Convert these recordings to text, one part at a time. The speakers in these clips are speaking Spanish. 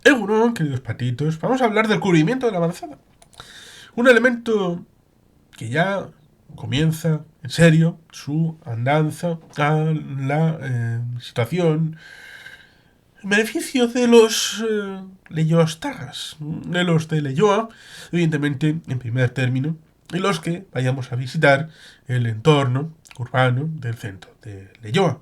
Bueno, queridos patitos, vamos a hablar del cubrimiento de la avanzada. Un elemento que ya comienza en serio su andanza a la situación en beneficio de los Leyoastagas, de los de Leyoa, evidentemente en primer término, y los que vayamos a visitar el entorno urbano del centro de Leyoa.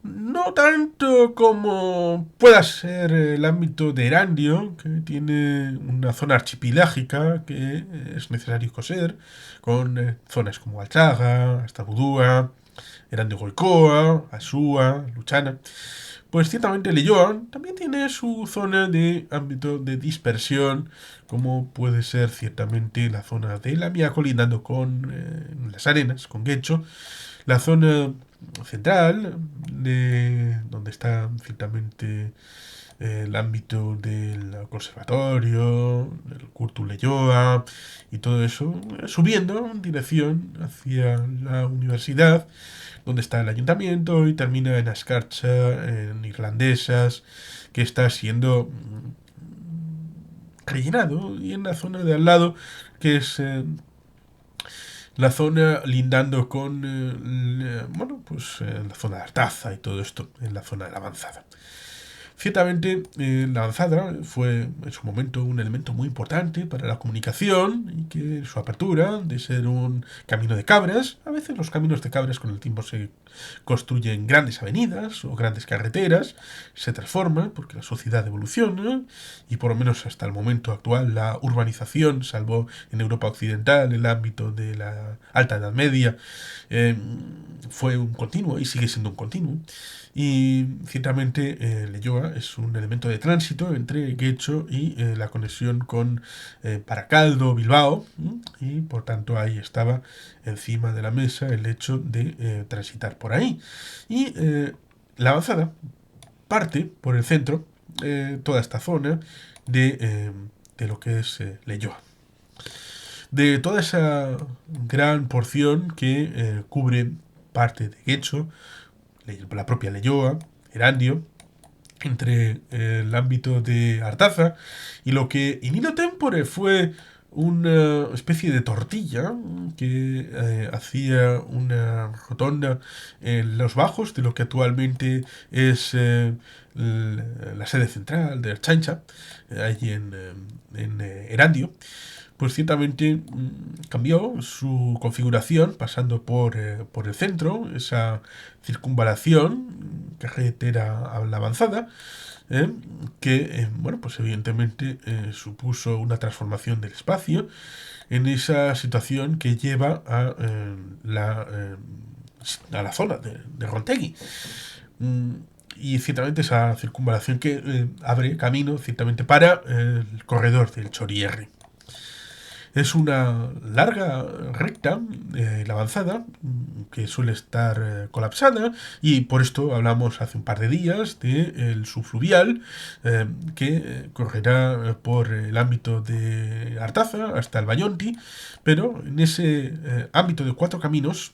No tanto como pueda ser el ámbito de Erandio, que tiene una zona archipelágica que es necesario coser, con zonas como Alchaga, Astabudúa, Erandio Goicoa, Asúa, Luchana. Pues ciertamente Leyoa también tiene su zona de ámbito de dispersión, como puede ser ciertamente la zona de la Mía colindando con las arenas, con Guecho, la zona central, de donde está ciertamente el ámbito del conservatorio, el Curtu Leyoa y todo eso, subiendo en dirección hacia la universidad, donde está el ayuntamiento y termina en Ascarcha, en Irlandesas, que está siendo rellenado, y en la zona de al lado, que es la zona lindando con la zona de Artaza y todo esto, en la zona de la avanzada. Ciertamente, la avanzada fue en su momento un elemento muy importante para la comunicación y que su apertura de ser un camino de cabras, a veces los caminos de cabras con el tiempo se construyen grandes avenidas o grandes carreteras, se transforman porque la sociedad evoluciona y por lo menos hasta el momento actual la urbanización, salvo en Europa Occidental, el ámbito de la Alta Edad Media, eh, fue un continuo y sigue siendo un continuo. Y ciertamente Leyoa es un elemento de tránsito entre Guecho y la conexión con Paracaldo, Bilbao, y por tanto ahí estaba encima de la mesa el hecho de transitar por ahí. Y la avanzada parte por el centro, toda esta zona de lo que es Leyoa. De toda esa gran porción que cubre parte de Guecho, la propia Leyoa, Erandio, entre el ámbito de Artaza y lo que in illo tempore fue una especie de tortilla que hacía una rotonda en los bajos de lo que actualmente es la sede central de Erchaincha, allí en Erandio. Pues ciertamente cambió su configuración pasando por el centro, esa circunvalación, carretera a la avanzada, ¿eh? Que, bueno, pues evidentemente supuso una transformación del espacio en esa situación que lleva a la zona de Rontegui. Mm, y ciertamente esa circunvalación que abre camino ciertamente para el corredor del Chorierri. Es una larga recta, la avanzada, que suele estar colapsada, y por esto hablamos hace un par de días del subfluvial que correrá por el ámbito de Artaza hasta el Bayonti, pero en ese ámbito de cuatro caminos,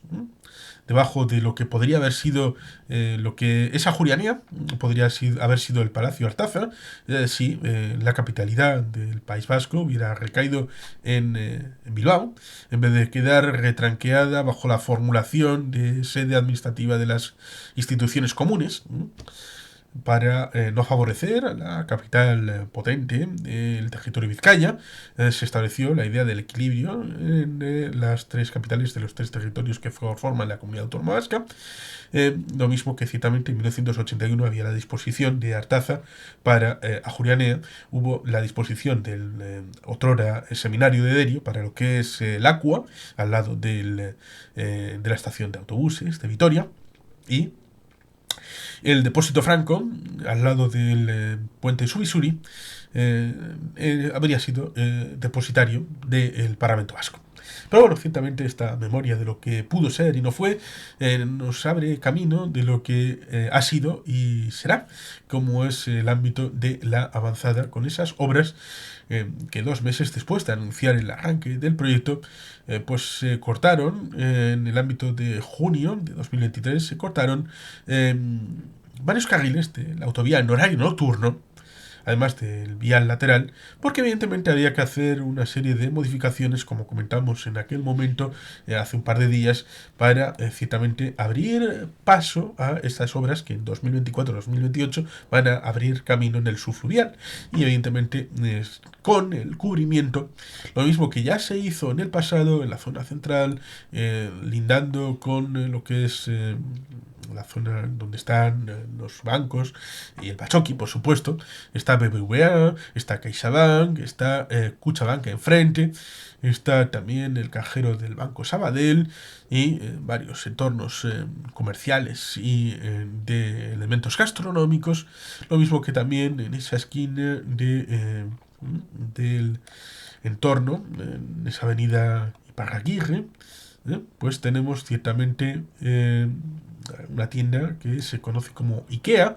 debajo de lo que podría haber sido lo que esa Jurianía podría haber sido el Palacio Artaza, si la capitalidad del País Vasco hubiera recaído en Bilbao, en vez de quedar retranqueada bajo la formulación de sede administrativa de las instituciones comunes, para no favorecer a la capital potente del territorio Vizcaya. Se estableció la idea del equilibrio en las tres capitales de los tres territorios que forman la comunidad autónoma vasca. Lo mismo que ciertamente en 1981 había la disposición de Artaza para Ajurianea, hubo la disposición del otrora seminario de Derio para lo que es el Aqua, al lado de la estación de autobuses de Vitoria, y el depósito franco, al lado del puente Subisuri, habría sido depositario del Parlamento Vasco. Pero bueno, ciertamente esta memoria de lo que pudo ser y no fue nos abre camino de lo que ha sido y será, como es el ámbito de la avanzada, con esas obras que 2 meses después de anunciar el arranque del proyecto, pues se cortaron en el ámbito de junio de 2023, se cortaron varios carriles de la autovía en horario nocturno, además del vial lateral, porque evidentemente había que hacer una serie de modificaciones, como comentamos en aquel momento, hace un par de días, para ciertamente abrir paso a estas obras que en 2024-2028 van a abrir camino en el subfluvial. Y evidentemente con el cubrimiento, lo mismo que ya se hizo en el pasado en la zona central, lindando con lo que es la zona donde están los bancos y el Bachoqui, por supuesto. Está BBVA, está CaixaBank, está Kutxabank enfrente, está también el cajero del Banco Sabadell y varios entornos comerciales y de elementos gastronómicos, lo mismo que también en esa esquina del entorno, en esa avenida Iparraguirre, pues tenemos ciertamente una tienda que se conoce como IKEA,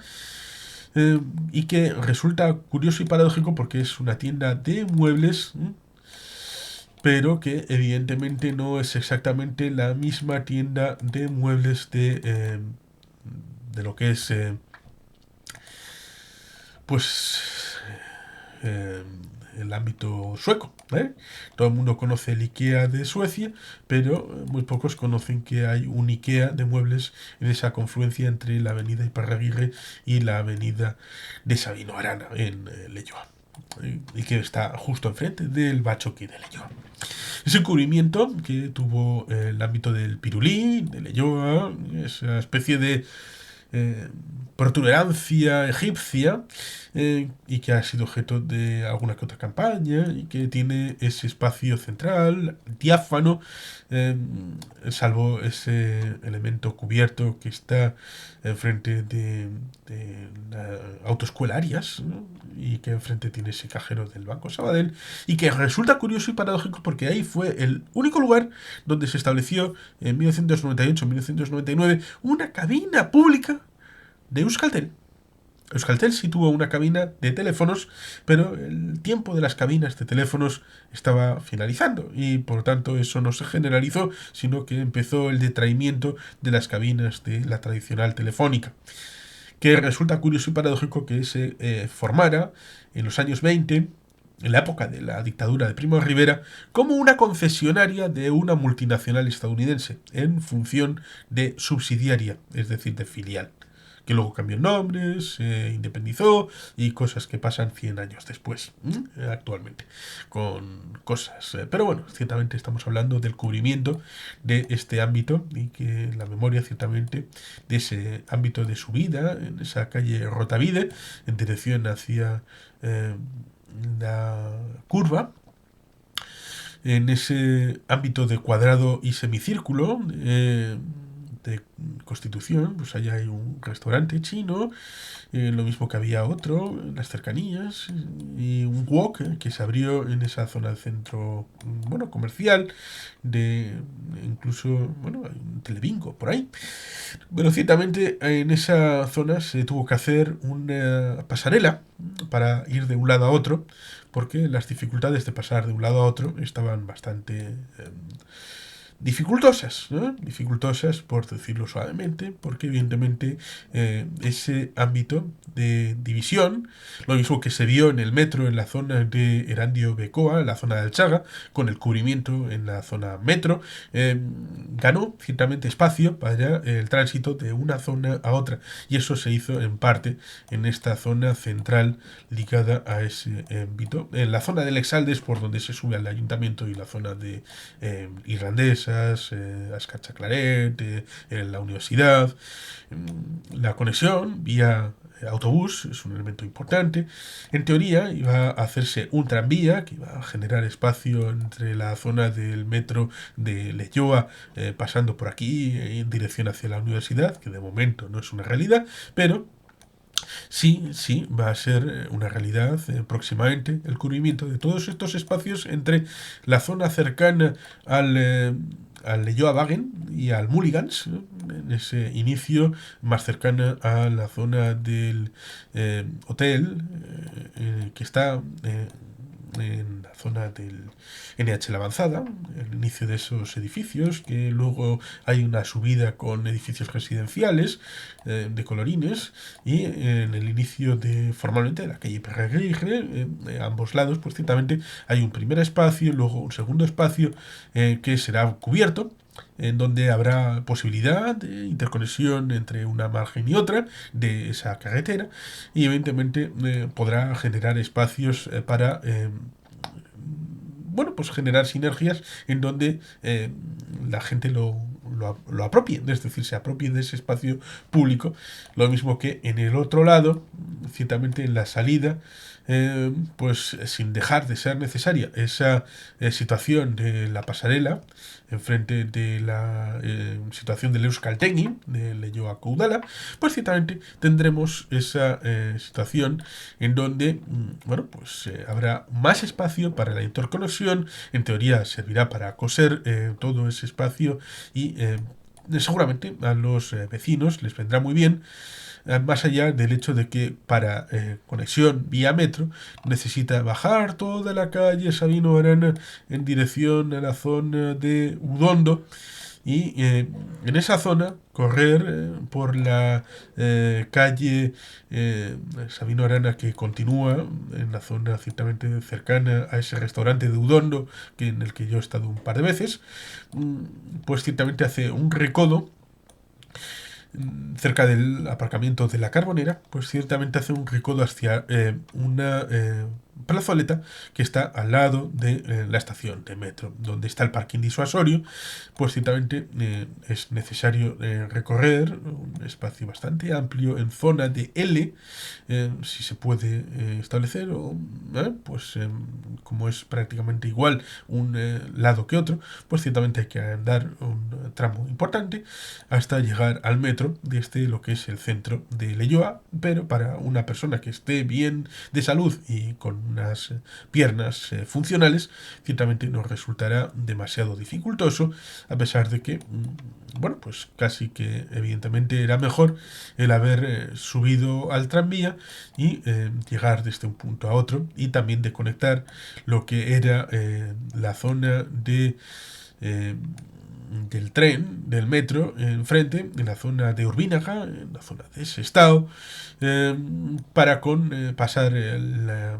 y que resulta curioso y paradójico porque es una tienda de muebles, pero que evidentemente no es exactamente la misma tienda de muebles de lo que es pues eh, el ámbito sueco. Todo el mundo conoce el IKEA de Suecia, pero muy pocos conocen que hay un IKEA de muebles en esa confluencia entre la avenida Iparraguirre y la avenida de Sabino Arana en Leioa, y que está justo enfrente del Bachoqui de Leioa. Ese cubrimiento que tuvo el ámbito del Pirulí, de Leioa, esa especie de eh, protuberancia egipcia, y que ha sido objeto de alguna que otra campaña y que tiene ese espacio central, diáfano, eh, salvo ese elemento cubierto que está enfrente de la autoescuela Arias, ¿no? Y que enfrente tiene ese cajero del Banco Sabadell, y que resulta curioso y paradójico porque ahí fue el único lugar donde se estableció en 1998-1999 una cabina pública de Euskaltel. Euskaltel sí tuvo una cabina de teléfonos, pero el tiempo de las cabinas de teléfonos estaba finalizando y por lo tanto eso no se generalizó, sino que empezó el detraimiento de las cabinas de la tradicional telefónica, que resulta curioso y paradójico que se formara en los años 20, en la época de la dictadura de Primo de Rivera, como una concesionaria de una multinacional estadounidense, en función de subsidiaria, es decir, de filial, que luego cambió nombres, se independizó y cosas que pasan 100 años después, actualmente, con cosas. Pero bueno, ciertamente estamos hablando del cubrimiento de este ámbito y que la memoria ciertamente de ese ámbito de su vida, en esa calle Rotavide, en dirección hacia la curva, en ese ámbito de cuadrado y semicírculo, de Constitución, pues allá hay un restaurante chino, lo mismo que había otro en las cercanías, y un wok que se abrió en esa zona del centro, bueno, comercial, de incluso, bueno, hay un telebingo por ahí. Pero ciertamente en esa zona se tuvo que hacer una pasarela para ir de un lado a otro, porque las dificultades de pasar de un lado a otro estaban bastante dificultosas, ¿no? Dificultosas, por decirlo suavemente, porque evidentemente ese ámbito de división, lo mismo que se vio en el metro en la zona de Erandio Becoa, en la zona de Alchaga, con el cubrimiento en la zona metro, ganó ciertamente espacio para el tránsito de una zona a otra, y eso se hizo en parte en esta zona central ligada a ese ámbito. En la zona del Exaldes, por donde se sube al ayuntamiento, y la zona de Irlandesa, Ascacha Claret, en la universidad. La conexión vía autobús es un elemento importante. En teoría iba a hacerse un tranvía que iba a generar espacio entre la zona del metro de Leioa, pasando por aquí en dirección hacia la universidad, que de momento no es una realidad, pero sí, va a ser una realidad próximamente el cubrimiento de todos estos espacios entre la zona cercana al Leioa Wagen y al Mulligans, ¿no? En ese inicio más cercana a la zona del hotel, que está en la zona del NH La Avanzada, el inicio de esos edificios, que luego hay una subida con edificios residenciales de colorines, y en el inicio de formalmente de la calle Perreguirre, a ambos lados, pues ciertamente hay un primer espacio, luego un segundo espacio que será cubierto, en donde habrá posibilidad de interconexión entre una margen y otra de esa carretera, y evidentemente podrá generar espacios para bueno, pues generar sinergias en donde la gente lo apropie, es decir, se apropie de ese espacio público, lo mismo que en el otro lado, ciertamente en la salida, pues sin dejar de ser necesaria esa situación de la pasarela enfrente de la situación del Euskaltegui, de Leioa Caudala, pues ciertamente tendremos esa situación en donde, bueno, pues habrá más espacio para la interconexión, en teoría servirá para coser todo ese espacio y seguramente a los vecinos les vendrá muy bien, más allá del hecho de que para conexión vía metro necesita bajar toda la calle Sabino Arana en dirección a la zona de Udondo, y en esa zona correr por la calle Sabino Arana, que continúa en la zona ciertamente cercana a ese restaurante de Udondo, en el que yo he estado un par de veces, pues ciertamente hace un recodo cerca del aparcamiento de la Carbonera, pues ciertamente hace un recodo hacia una plazoleta que está al lado de la estación de metro, donde está el parking disuasorio. Pues ciertamente es necesario recorrer un espacio bastante amplio en zona de L, si se puede establecer, o pues como es prácticamente igual un lado que otro, pues ciertamente hay que andar un tramo importante hasta llegar al metro desde lo que es el centro de Leioa, pero para una persona que esté bien de salud y con unas piernas funcionales, ciertamente nos resultará demasiado dificultoso, a pesar de que, bueno, pues casi que evidentemente era mejor el haber subido al tranvía y llegar desde un punto a otro, y también de conectar lo que era la zona de del tren, del metro, enfrente, en la zona de Urbínaga, en la zona de Sestao, para pasar la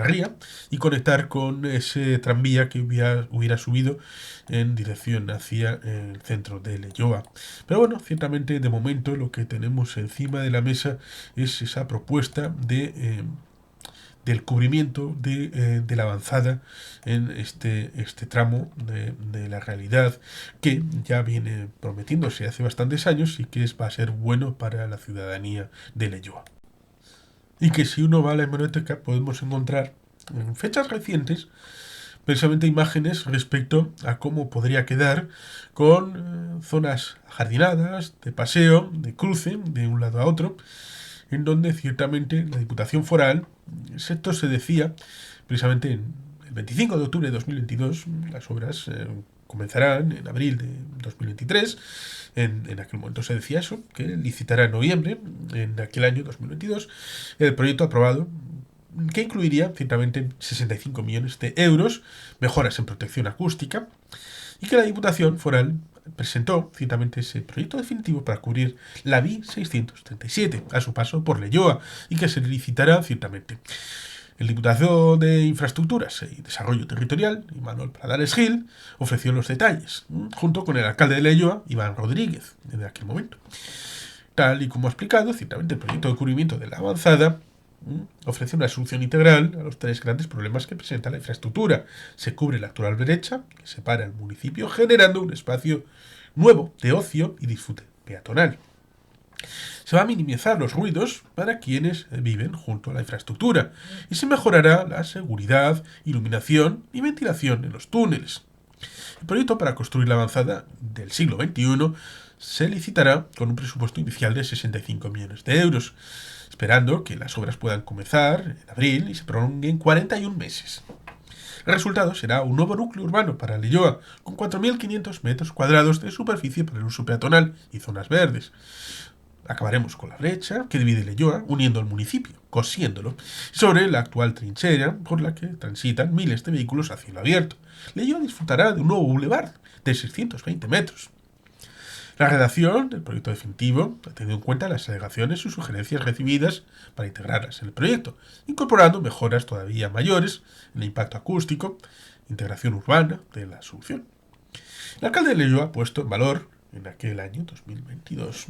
ría y conectar con ese tranvía que hubiera subido en dirección hacia el centro de Leioa. Pero bueno, ciertamente de momento lo que tenemos encima de la mesa es esa propuesta del cubrimiento de la avanzada en este tramo de la realidad, que ya viene prometiéndose hace bastantes años y que va a ser bueno para la ciudadanía de Leioa. Y que si uno va a la hemeroteca podemos encontrar en fechas recientes precisamente imágenes respecto a cómo podría quedar con zonas jardinadas, de paseo, de cruce de un lado a otro, en donde ciertamente la Diputación Foral, esto se decía precisamente en el 25 de octubre de 2022, las obras comenzarán en abril de 2023, en aquel momento se decía eso, que licitará en noviembre, en aquel año 2022, el proyecto aprobado, que incluiría ciertamente 65 millones de euros, mejoras en protección acústica, y que la Diputación Foral presentó ciertamente ese proyecto definitivo para cubrir la VI 637 a su paso por Leioa, y que se licitará ciertamente. El diputado de Infraestructuras y Desarrollo Territorial, Manuel Pradares Gil, ofreció los detalles, junto con el alcalde de Leioa, Iván Rodríguez, en aquel momento. Tal y como ha explicado, ciertamente el proyecto de cubrimiento de la avanzada ofrece una solución integral a los tres grandes problemas que presenta la infraestructura. Se cubre la actual brecha que separa el municipio, generando un espacio nuevo de ocio y disfrute peatonal. Se va a minimizar los ruidos para quienes viven junto a la infraestructura, y se mejorará la seguridad, iluminación y ventilación en los túneles. El proyecto para construir la avanzada del siglo XXI se licitará con un presupuesto inicial de 65 millones de euros, esperando que las obras puedan comenzar en abril y se prolonguen 41 meses. El resultado será un nuevo núcleo urbano para Leioa, con 4.500 metros cuadrados de superficie para el uso peatonal y zonas verdes. Acabaremos con la brecha que divide Leioa, uniendo el municipio. cosiéndolo, sobre la actual trinchera por la que transitan miles de vehículos a cielo abierto. Leioa disfrutará de un nuevo boulevard de 620 metros. La redacción del proyecto definitivo ha tenido en cuenta las alegaciones y sugerencias recibidas para integrarlas en el proyecto, incorporando mejoras todavía mayores en el impacto acústico, integración urbana de la solución. El alcalde de Leioa ha puesto en valor en aquel año 2022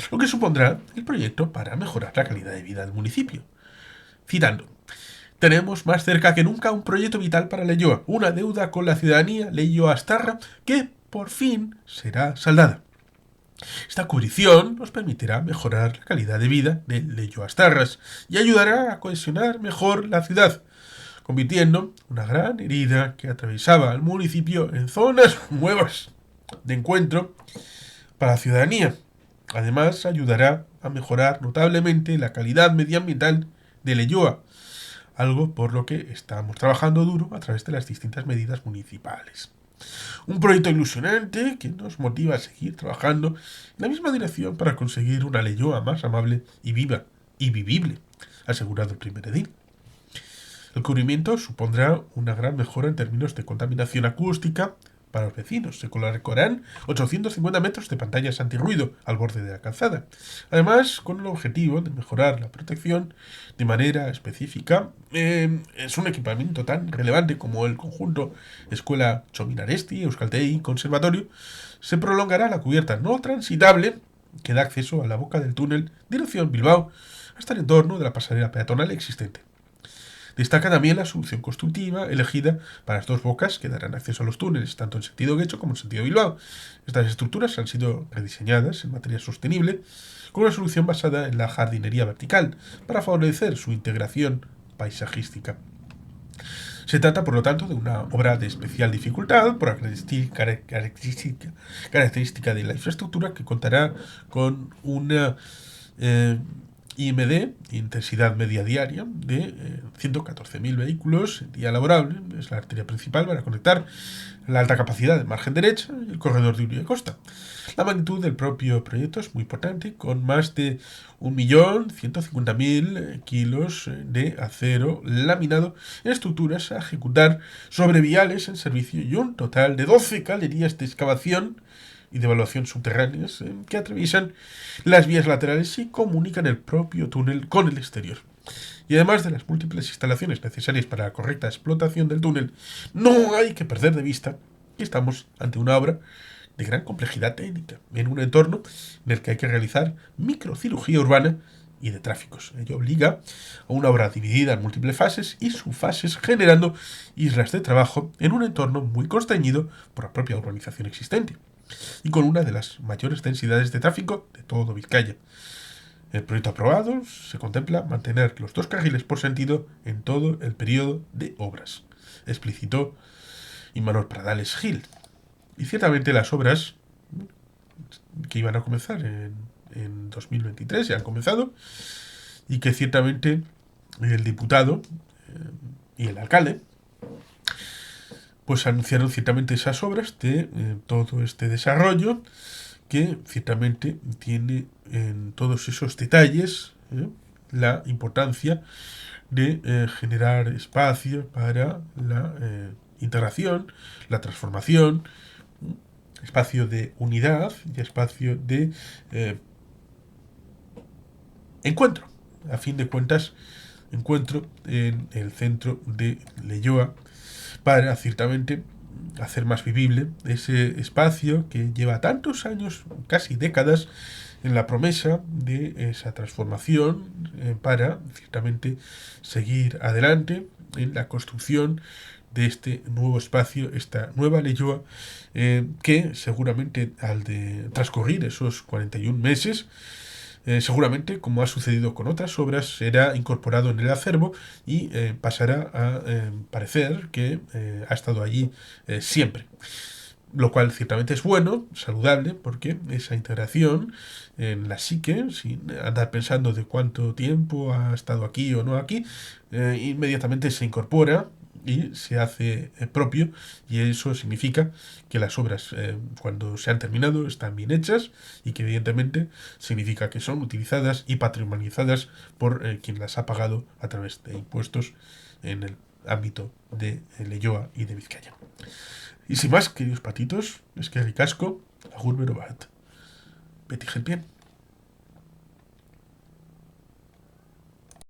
lo que supondrá el proyecto para mejorar la calidad de vida del municipio. Citando: tenemos más cerca que nunca un proyecto vital para Leioa, una deuda con la ciudadanía leioastarra que por fin será saldada. Esta cubrición nos permitirá mejorar la calidad de vida de leioastarras y ayudará a cohesionar mejor la ciudad, convirtiendo una gran herida que atravesaba al municipio en zonas nuevas de encuentro para la ciudadanía. Además, ayudará a mejorar notablemente la calidad medioambiental de Leioa, algo por lo que estamos trabajando duro a través de las distintas medidas municipales. Un proyecto ilusionante que nos motiva a seguir trabajando en la misma dirección para conseguir una Leioa más amable y viva y vivible, asegurado el primer edil. El cubrimiento supondrá una gran mejora en términos de contaminación acústica para los vecinos. Se colocarán 850 metros de pantallas antirruido al borde de la calzada. Además, con el objetivo de mejorar la protección de manera específica, es un equipamiento tan relevante como el conjunto Escuela Txomin-Aresti, Euskaltegi, Conservatorio, se prolongará la cubierta no transitable que da acceso a la boca del túnel dirección Bilbao hasta el entorno de la pasarela peatonal existente. Destaca también la solución constructiva elegida para las dos bocas que darán acceso a los túneles, tanto en sentido Guecho como en sentido Bilbao. Estas estructuras han sido rediseñadas en materia sostenible con una solución basada en la jardinería vertical para favorecer su integración paisajística. Se trata, por lo tanto, de una obra de especial dificultad por la característica de la infraestructura que contará con una IMD, intensidad media diaria, de 114.000 vehículos en día laborable. Es la arteria principal para conectar la alta capacidad del margen derecha y el corredor de Uría Costa. La magnitud del propio proyecto es muy importante, con más de 1.150.000 kilos de acero laminado en estructuras a ejecutar sobre viales en servicio y un total de 12 galerías de excavación y de evaluación subterráneas que atraviesan las vías laterales y comunican el propio túnel con el exterior. Y además de las múltiples instalaciones necesarias para la correcta explotación del túnel, no hay que perder de vista que estamos ante una obra de gran complejidad técnica, en un entorno en el que hay que realizar microcirugía urbana y de tráficos. Ello obliga a una obra dividida en múltiples fases y subfases, generando islas de trabajo en un entorno muy constreñido por la propia urbanización existente y con una de las mayores densidades de tráfico de todo Vizcaya. El proyecto aprobado se contempla mantener los 2 carriles por sentido en todo el periodo de obras, explicitó Imanol Pradales Gil. Y ciertamente las obras que iban a comenzar en 2023 ya han comenzado, y que ciertamente el diputado y el alcalde pues anunciaron ciertamente esas obras de todo este desarrollo, que ciertamente tiene en todos esos detalles la importancia de generar espacio para la integración, la transformación, espacio de unidad y espacio de encuentro. A fin de cuentas, encuentro en el centro de Leioa para ciertamente hacer más vivible ese espacio que lleva tantos años, casi décadas, en la promesa de esa transformación para ciertamente seguir adelante en la construcción de este nuevo espacio, esta nueva Leioa, que seguramente al de transcurrir esos 41 meses, seguramente, como ha sucedido con otras obras, será incorporado en el acervo y pasará a parecer que ha estado allí siempre. Lo cual ciertamente es bueno, saludable, porque esa integración en la psique, sin andar pensando de cuánto tiempo ha estado aquí o no aquí, inmediatamente se incorpora y se hace propio, y eso significa que las obras cuando se han terminado están bien hechas y que evidentemente significa que son utilizadas y patrimonializadas por quien las ha pagado a través de impuestos en el ámbito de Leioa y de Vizcaya. Y sin más, queridos patitos, es que ricasco, agur bero bat. Beti bien.